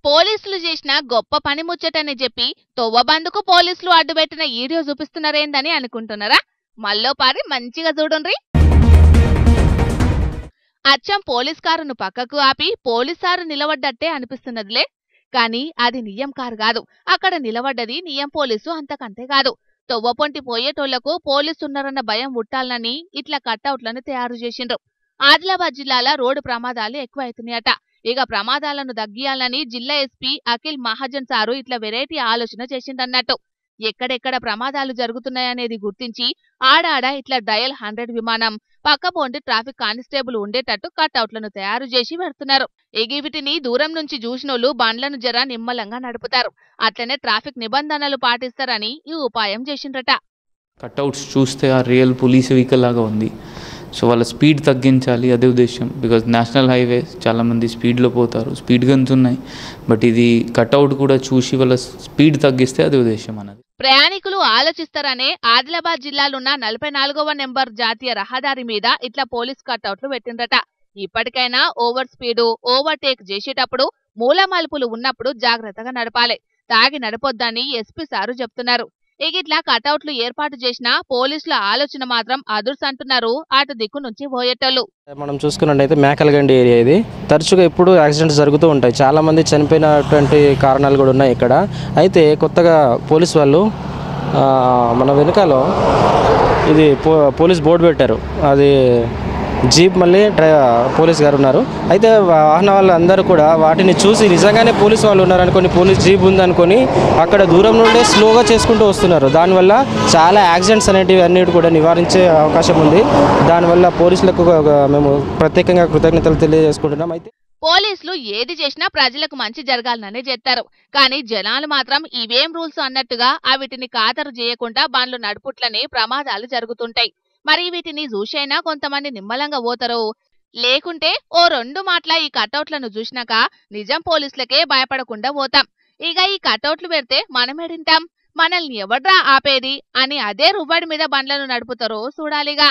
పోలీసులు చేసిన గొప్ప పని ముచ్చటని చెప్పి తొవ్వబందుకు పోలీసులు అడ్డుపెట్టిన వీడియో చూపిస్తున్నారేందని అనుకుంటున్నారా? మల్లోపారి మంచిగా చూడుండ్రి. అచ్చం పోలీస్ కారును పక్కకు ఆపి పోలీసారు నిలబడ్డట్టే అనిపిస్తున్నదిలే. కానీ అది నియం కారు కాదు. అక్కడ నిలబడ్డది నియం పోలీసు, అంతకంతే కాదు. తొవ్వపొంటి పోయేటోళ్లకు పోలీసున్నారన్న భయం ఉట్టాలని ఇట్లా కట్అవుట్లను తయారు చేసిండ్రు. ఆదిలాబాద్ జిల్లాల రోడ్డు ప్రమాదాలు ఎక్కువైతున్నాయట. ఇక ప్రమాదాలను తగ్గియాలని జిల్లా ఎస్పీ అఖిల్ మహాజన్ సారు ఇట్లా వెరైటీ ఆలోచన చేసిండన్నట్టు. ఎక్కడెక్కడ ప్రమాదాలు జరుగుతున్నాయనేది గుర్తించి ఆడాడ ఇట్లా డయల్ 100 విమానం, పక్కపోంటి ట్రాఫిక్ కానిస్టేబుల్ ఉండేటట్టు కట్అవుట్లను తయారు చేసి పెడుతున్నారు. వీటిని దూరం నుంచి చూసినోళ్లు బండ్లను జర నిమ్మలంగా నడుపుతారు. అట్లనే ట్రాఫిక్ నిబంధనలు పాటిస్తారని ఈ ఉపాయం చేసిండ్రట. కట్అవుట్స్ చూస్తే ఆ రియల్ పోలీస్ వెహికల్ లాగా ఉంది. సో వాళ్ళ స్పీడ్ తగ్గించాలి, అదే ఉద్దేశం. బికాజ్ నేషనల్ హైవే చాలామంది స్పీడ్లో పోతారు, స్పీడ్ గన్స్ ఉన్నాయి. బట్ ఇది కట్అవుట్ కూడా చూసి వాళ్ళ స్పీడ్ తగ్గిస్తే అదే ఉద్దేశం అన్నది. ప్రయాణికులు ఆలోచిస్తారనే ఆదిలాబాద్ జిల్లాలున్న 44వ నెంబర్ జాతీయ రహదారి మీద ఇట్లా పోలీస్ కట్అవుట్లు పెట్టిండ్రట. ఇప్పటికైనా ఓవర్ స్పీడు, ఓవర్టేక్ చేసేటప్పుడు మూల మలుపులు ఉన్నప్పుడు జాగ్రత్తగా నడపాలి, తాగి నడపొద్దని ఎస్పీ సారు చెప్తున్నారు. ఇగిట్లా కటౌట్లు ఏర్పాటు చేసిన పోలీసుల ఆలోచన మాత్రం అదుర్స్ అంటున్నారు అటు దిక్కు నుంచి పోయేటోళ్ళు. మనం చూసుకున్నట్టయితే మేకలగండి ఏరియా ఇది. తరచుగా ఎప్పుడు యాక్సిడెంట్స్ జరుగుతూ ఉంటాయి. చాలామంది చనిపోయినటువంటి కారణాలు కూడా ఉన్నాయి ఇక్కడ. అయితే కొత్తగా పోలీసు వాళ్ళు మన వెనుకాల ఇది పోలీస్ బోర్డు పెట్టారు. అది జీప్ మళ్ళీ పోలీస్ గారు ఉన్నారు. అయితే వాహన వాళ్ళు అందరూ కూడా వాటిని చూసి నిజంగానే పోలీసు వాళ్ళు ఉన్నారనుకొని, పోలీస్ జీప్ ఉందనుకొని అక్కడ దూరం నుండే స్లోగా చేసుకుంటూ వస్తున్నారు. దానివల్ల చాలా యాక్సిడెంట్స్ అనేటివి అన్నిటి కూడా నివారించే అవకాశం ఉంది. దానివల్ల పోలీసులకు మేము ప్రత్యేకంగా కృతజ్ఞతలు తెలియజేసుకుంటున్నాం. అయితే పోలీసులు ఏది చేసినా ప్రజలకు మంచి జరగాలనే చేస్తారు. కానీ జనాలు మాత్రం ఇవేం రూల్స్ అన్నట్టుగా వీటిని ఖాతరు చేయకుండా బండ్లు నడుపుట్లనే ప్రమాదాలు జరుగుతుంటాయి. మరి వీటిని చూసైనా కొంతమంది నిమ్మలంగా పోతారు. లేకుంటే ఓ 2 మాటల ఈ కటౌట్లను చూసినాక నిజం పోలీసులకే భయపడకుండా పోతాం. ఇక ఈ కటౌట్లు పెడితే మనమేడింటాం, మనల్ని ఎవడ్రా ఆపేది అని అదే రువ్వడి మీద బండ్లను నడుపుతారో చూడాలిగా.